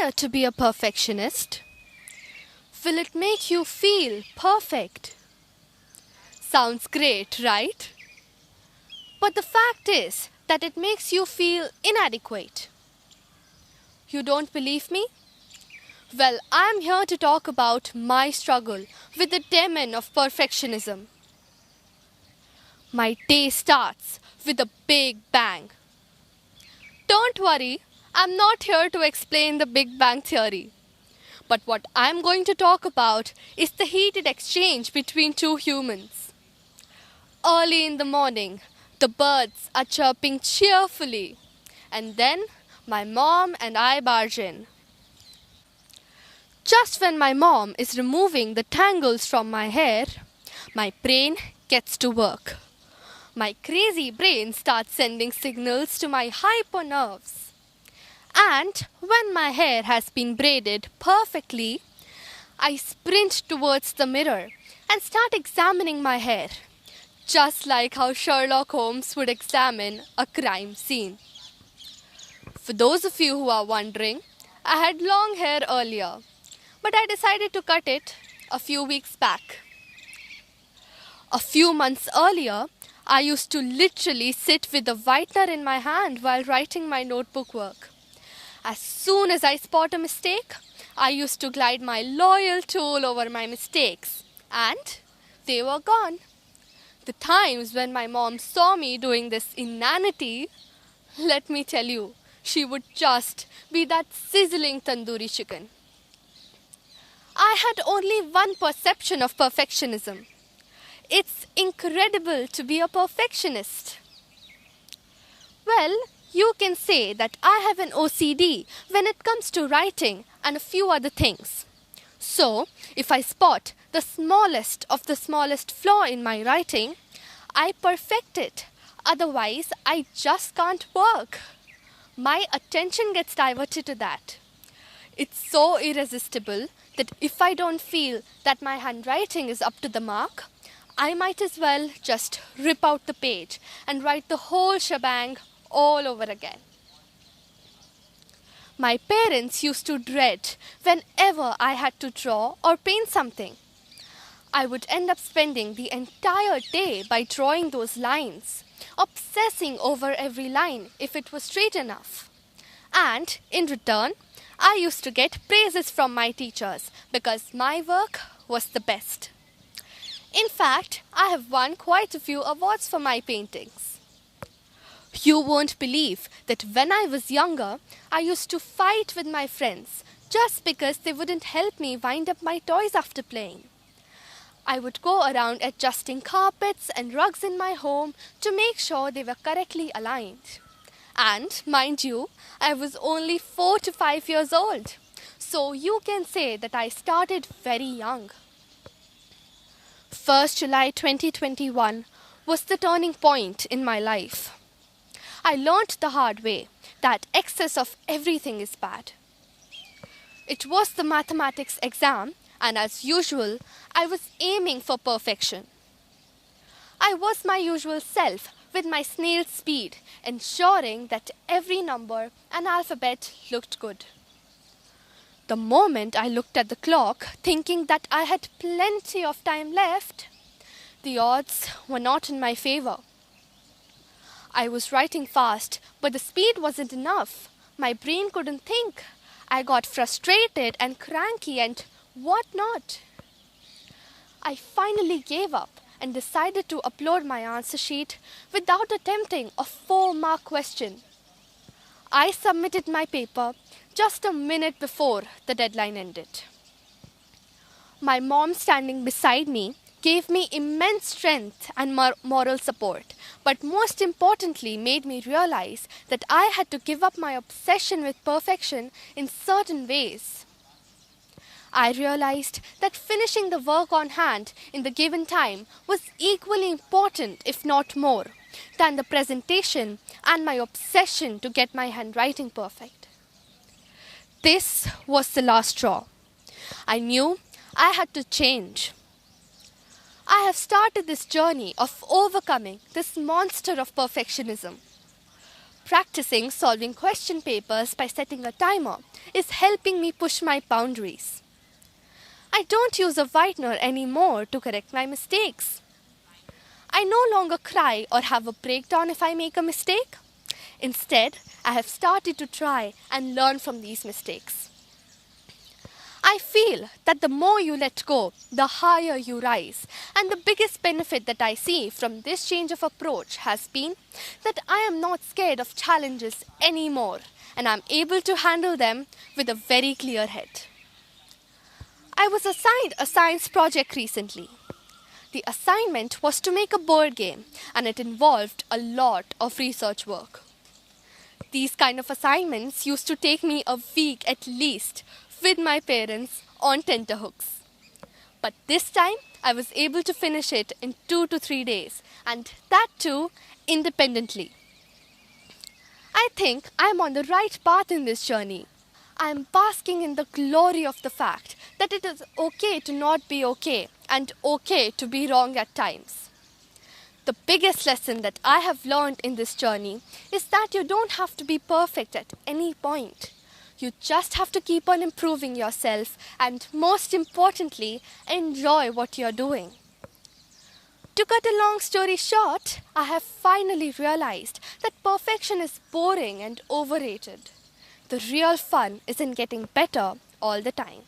desire to be a perfectionist? Will it make you feel perfect? Sounds great, right? But the fact is that it makes you feel inadequate. You don't believe me? Well, I'm here to talk about my struggle with the demon of perfectionism. My day starts with a big bang. Don't worry, I'm not here to explain the Big Bang Theory. But what I'm going to talk about is the heated exchange between two humans. Early in the morning, the birds are chirping cheerfully. And then my mom and I barge in. Just when my mom is removing the tangles from my hair, my brain gets to work. My crazy brain starts sending signals to my hyper nerves. And when my hair has been braided perfectly, I sprint towards the mirror and start examining my hair, just like how Sherlock Holmes would examine a crime scene. For those of you who are wondering, I had long hair earlier, but I decided to cut it a few weeks back. A few months earlier, I used to literally sit with a whitener in my hand while writing my notebook work. As soon as I spot a mistake, I used to glide my loyal tool over my mistakes, and they were gone. The times when my mom saw me doing this inanity, let me tell you, she would just be that sizzling tandoori chicken. I had only one perception of perfectionism. It's incredible to be a perfectionist. Well, you can say that I have an OCD when it comes to writing and a few other things. So, if I spot the smallest of the smallest flaw in my writing, I perfect it. Otherwise, I just can't work. My attention gets diverted to that. It's so irresistible that if I don't feel that my handwriting is up to the mark, I might as well just rip out the page and write the whole shebang all over again. My parents used to dread whenever I had to draw or paint something. I would end up spending the entire day by drawing those lines, obsessing over every line if it was straight enough. And in return, I used to get praises from my teachers because my work was the best. In fact, I have won quite a few awards for my paintings. You won't believe that when I was younger, I used to fight with my friends just because they wouldn't help me wind up my toys after playing. I would go around adjusting carpets and rugs in my home to make sure they were correctly aligned. And, mind you, I was only 4 to 5 years old. So you can say that I started very young. 1st July 2021 was the turning point in my life. I learnt the hard way that excess of everything is bad. It was the mathematics exam, and as usual, I was aiming for perfection. I was my usual self with my snail's speed, ensuring that every number and alphabet looked good. The moment I looked at the clock, thinking that I had plenty of time left, the odds were not in my favor. I was writing fast, but the speed wasn't enough. My brain couldn't think. I got frustrated and cranky and whatnot. I finally gave up and decided to upload my answer sheet without attempting a 4-mark question. I submitted my paper just a minute before the deadline ended. My mom standing beside me gave me immense strength and moral support, but most importantly made me realize that I had to give up my obsession with perfection in certain ways. I realized that finishing the work on hand in the given time was equally important, if not more, than the presentation and my obsession to get my handwriting perfect. This was the last straw. I knew I had to change. I have started this journey of overcoming this monster of perfectionism. practicing solving question papers by setting a timer is helping me push my boundaries. I don't use a whitener anymore to correct my mistakes. I no longer cry or have a breakdown if I make a mistake. Instead, I have started to try and learn from these mistakes. I feel that the more you let go, the higher you rise. And the biggest benefit that I see from this change of approach has been that I am not scared of challenges anymore, and I'm able to handle them with a very clear head. I was assigned a science project recently. The assignment was to make a board game, and it involved a lot of research work. These kind of assignments used to take me a week at least with my parents on tenterhooks. But this time, I was able to finish it in 2 to 3 days, and that too independently. I think I am on the right path in this journey. I am basking in the glory of the fact that it is okay to not be okay and okay to be wrong at times. The biggest lesson that I have learned in this journey is that you don't have to be perfect at any point. You just have to keep on improving yourself and, most importantly, enjoy what you're doing. To cut a long story short, I have finally realized that perfection is boring and overrated. The real fun is in getting better all the time.